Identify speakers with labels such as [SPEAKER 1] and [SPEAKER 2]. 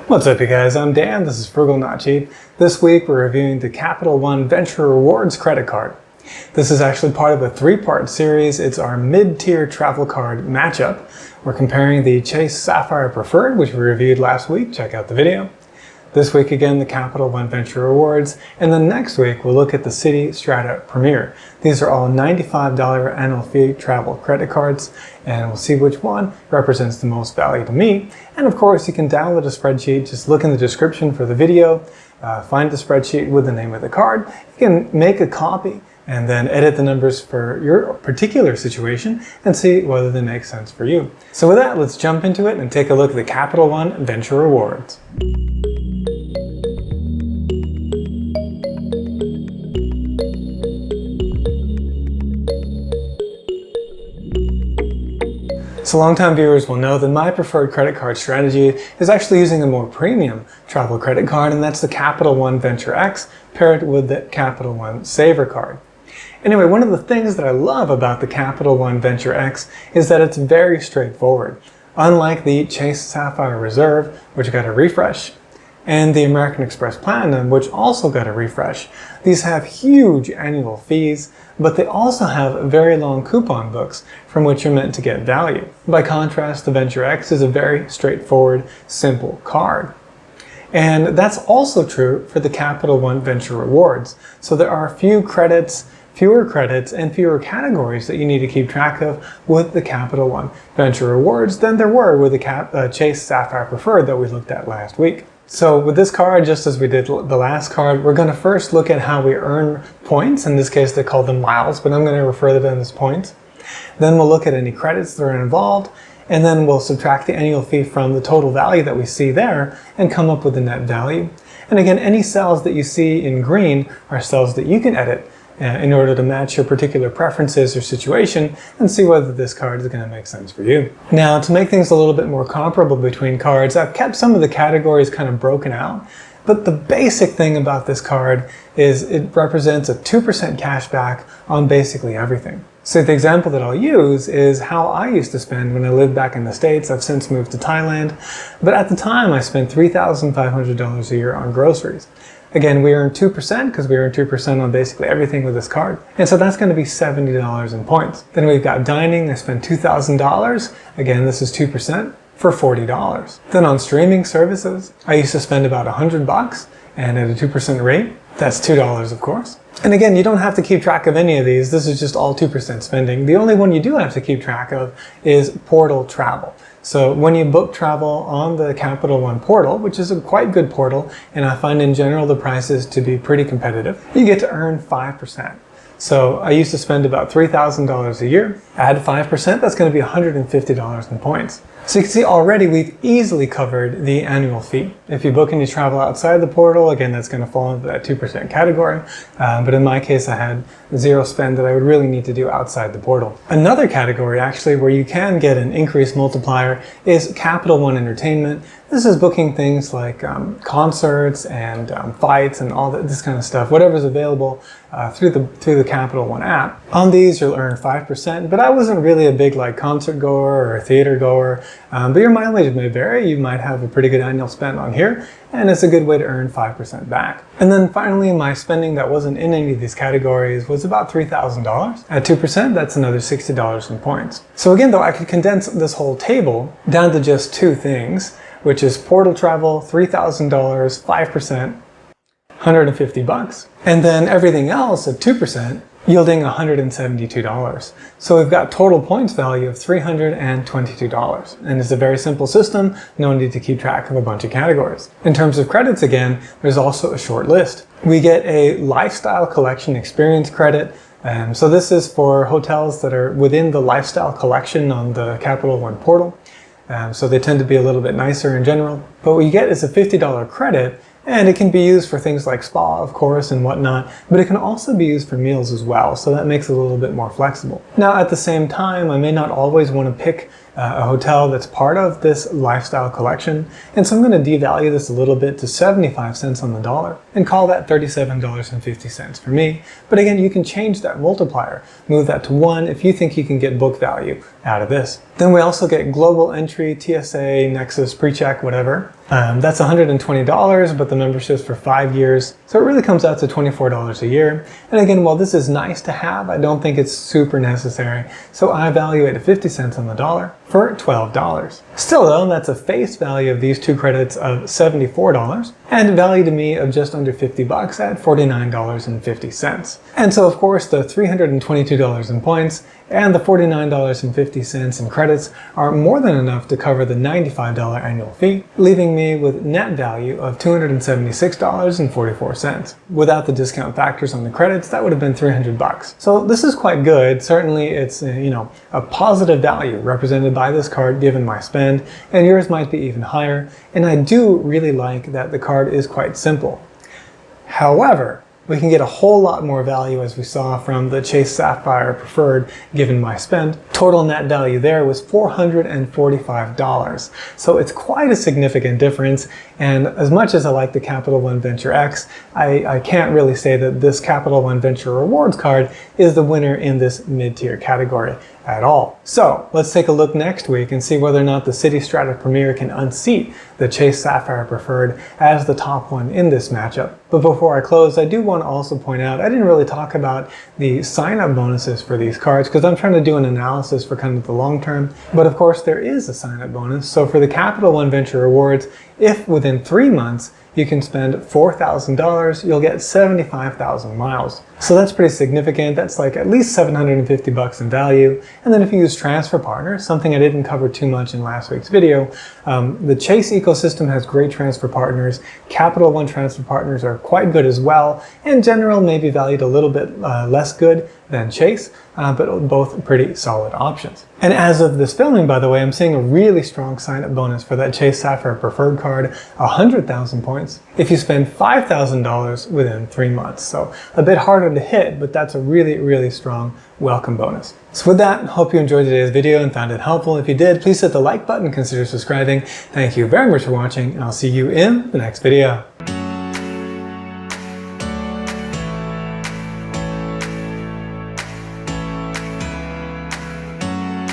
[SPEAKER 1] What's up, you guys? I'm Dan. This is Frugal Not Cheap. This week we're reviewing the CapitalOne Venture Rewards credit card. This is actually part of a three-part series. It's our mid-tier travel card matchup. We're comparing the Chase Sapphire Preferred, which we reviewed last week. Check out the video. This week again, the CapitalOne Venture Rewards, and then next week we'll look at the Citi Strata Premier. These are all $95 annual fee travel credit cards, and we'll see which one represents the most value to me. And of course, you can download a spreadsheet. Just look in the description for the video, find the spreadsheet with the name of the card. You can make a copy and then edit the numbers for your particular situation and see whether they make sense for you. So with that, let's jump into it and take a look at the CapitalOne Venture Rewards. So longtime viewers will know that my preferred credit card strategy is actually using a more premium travel credit card, and that's the CapitalOne Venture X paired with the CapitalOne Savor card. Anyway, one of the things that I love about the CapitalOne Venture X is that it's very straightforward. Unlike the Chase Sapphire Reserve, which got a refresh, and the American Express Platinum, which also got a refresh. These have huge annual fees, but they also have very long coupon books from which you're meant to get value. By contrast, the Venture X is a very straightforward, simple card. And that's also true for the CapitalOne Venture Rewards. So there are fewer credits, and fewer categories that you need to keep track of with the CapitalOne Venture Rewards than there were with the Chase Sapphire Preferred that we looked at last week. So with this card, just as we did the last card, we're going to first look at how we earn points. In this case, they call them miles, but I'm going to refer to them as points. Then we'll look at any credits that are involved, and then we'll subtract the annual fee from the total value that we see there and come up with the net value. And again, any cells that you see in green are cells that you can edit in order to match your particular preferences or situation and see whether this card is going to make sense for you. Now, to make things a little bit more comparable between cards, I've kept some of the categories kind of broken out, but the basic thing about this card is it represents a 2% cash back on basically everything. So the example that I'll use is how I used to spend when I lived back in the States. I've since moved to Thailand, but at the time I spent $3,500 a year on groceries. Again, we earn 2% because we earn 2% on basically everything with this card. And so that's going to be $70 in points. Then we've got dining. I spent $2,000. Again, this is 2% for $40. Then on streaming services, I used to spend about $100 and at a 2% rate. That's $2, of course. And again, you don't have to keep track of any of these. This is just all 2% spending. The only one you do have to keep track of is portal travel. So when you book travel on the CapitalOne portal, which is a quite good portal, and I find in general the prices to be pretty competitive, you get to earn 5%. So I used to spend about $3,000 a year. Add 5%, that's going to be $150 in points. So you can see already we've easily covered the annual fee. If you book any travel outside the portal, again, that's going to fall into that 2% category. But in my case, I had zero spend that I would really need to do outside the portal. Another category actually where you can get an increased multiplier is CapitalOne Entertainment. This is booking things like concerts and fights and all this kind of stuff, whatever's available through the CapitalOne app. On these, you'll earn 5%, but I wasn't really a big concert goer or a theater goer, but your mileage may vary. You might have a pretty good annual spend on here, and it's a good way to earn 5% back. And then finally, my spending that wasn't in any of these categories was about $3,000. At 2%, that's another $60 in points. So again, though, I could condense this whole table down to just two things, which is portal travel, $3,000, 5%, $150, and then everything else at 2%, yielding $172. So we've got total points value of $322. And it's a very simple system, no need to keep track of a bunch of categories. In terms of credits again, there's also a short list. We get a lifestyle collection experience credit. So this is for hotels that are within the lifestyle collection on the CapitalOne portal. So they tend to be a little bit nicer in general. But what you get is a $50 credit, and it can be used for things like spa, of course, and whatnot, but it can also be used for meals as well, so that makes it a little bit more flexible. Now, at the same time, I may not always want to pick a hotel that's part of this lifestyle collection, and so I'm going to devalue this a little bit to 75 cents on the dollar and call that $37.50 for me. But again, you can change that multiplier, move that to 1 if you think you can get book value out of this. Then we also get global entry, TSA, Nexus, PreCheck, whatever. That's $120, but the membership's for 5 years, so it really comes out to $24 a year. And again, while this is nice to have, I don't think it's super necessary, so I value it at 50 cents on the dollar for $12. Still though, that's a face value of these 2 credits of $74, and value to me of just under 50 bucks at $49.50. And so of course the $322 in points and the $49.50 in credits are more than enough to cover the $95 annual fee, leaving me with net value of $276.44. Without the discount factors on the credits, that would have been 300 bucks. So this is quite good. Certainly it's, a positive value represented by this card given my spend, and yours might be even higher. And I do really like that the card is quite simple. However, we can get a whole lot more value, as we saw from the Chase Sapphire Preferred given my spend. Total net value there was $445. So it's quite a significant difference, and as much as I like the Capital One Venture X, I can't really say that this Capital One Venture Rewards card is the winner in this mid-tier category at all. So let's take a look next week and see whether or not the City Strata Premier can unseat the Chase Sapphire Preferred as the top one in this matchup. But before I close, I do want to also point out, I didn't really talk about the sign-up bonuses for these cards because I'm trying to do an analysis for kind of the long term. But of course there is a sign-up bonus. So for the Capital One Venture Rewards, if within 3 months you can spend $4,000, you'll get 75,000 miles. So that's pretty significant. That's like at least 750 bucks in value. And then if you use transfer partners, something I didn't cover too much in last week's video, the Chase ecosystem has great transfer partners. Capital One transfer partners are quite good as well. In general, maybe valued a little bit less good than Chase, but both pretty solid options. And as of this filming, by the way, I'm seeing a really strong sign-up bonus for that Chase Sapphire Preferred card, 100,000 points, if you spend $5,000 within 3 months. So a bit harder to hit, but that's a really, really strong welcome bonus. So with that, hope you enjoyed today's video and found it helpful. If you did, please hit the like button, consider subscribing. Thank you very much for watching, and I'll see you in the next video.